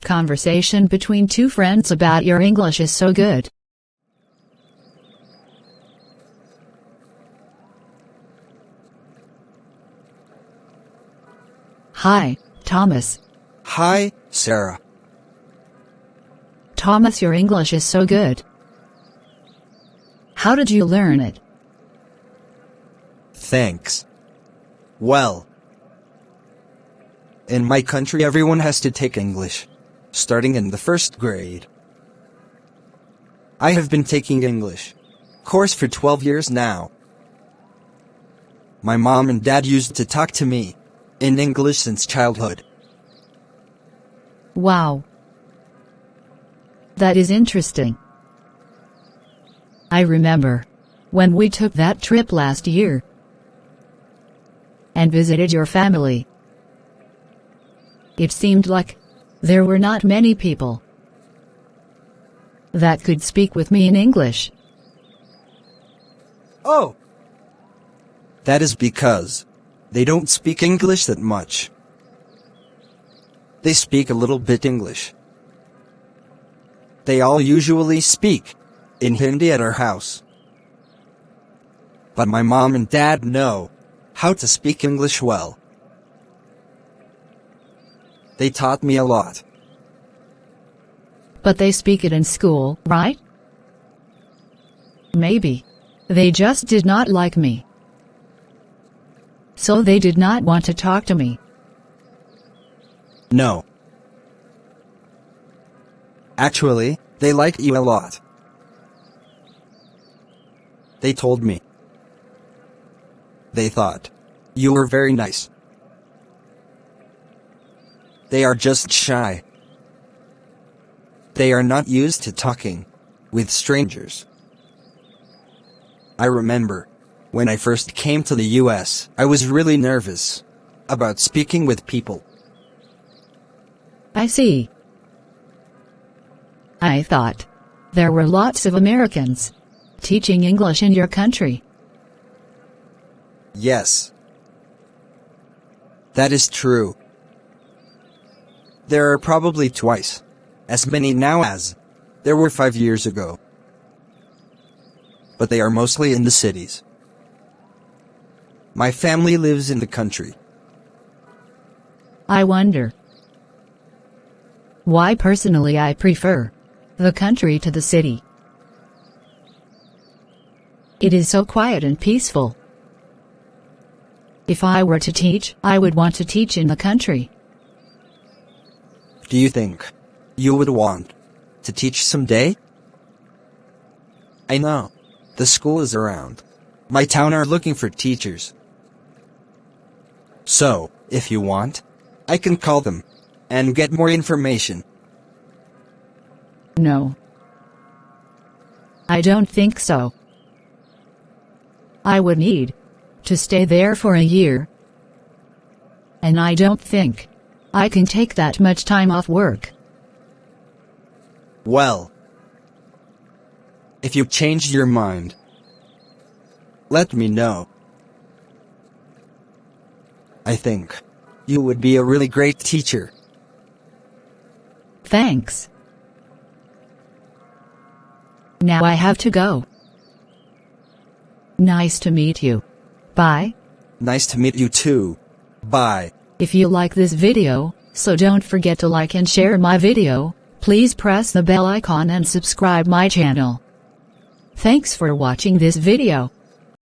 Conversation between two friends about your English is so good. Hi, Thomas. Hi, Sarah. Thomas, your English is so good. How did you learn it? Thanks. Well, in my country everyone has to take English, starting in the first grade. I have been taking English course for 12 years now. My mom and dad used to talk to me in English since childhood. Wow. That is interesting. I remember when we took that trip last year and visited your family. It seemed like there were not many people that could speak with me in English. Oh! That is because they don't speak English that much. They speak a little bit English. They all usually speak in Hindi at our house. But my mom and dad know how to speak English well. They taught me a lot. But they speak it in school, right? Maybe they just did not like me, so they did not want to talk to me. No. Actually, they like you a lot. They told me. They thought you were very nice. They are just shy. They are not used to talking with strangers. I remember when I first came to the US, I was really nervous about speaking with people. I see. I thought there were lots of Americans teaching English in your country. Yes. That is true. There are probably twice as many now as there were 5 years ago. But they are mostly in the cities. My family lives in the country. I wonder why personally I prefer the country to the city. It is so quiet and peaceful. If I were to teach, I would want to teach in the country. Do you think you would want to teach someday? I know. The school is around my town are looking for teachers. So, if you want, I can call them and get more information. No. I don't think so. I would need to stay there for a year. And I don't think I can take that much time off work. Well, if you changed your mind, let me know. I think you would be a really great teacher. Thanks. Now I have to go. Nice to meet you. Bye. Nice to meet you too. Bye. If you like this video, so don't forget to like and share my video. Please press the bell icon and subscribe my channel. Thanks for watching this video.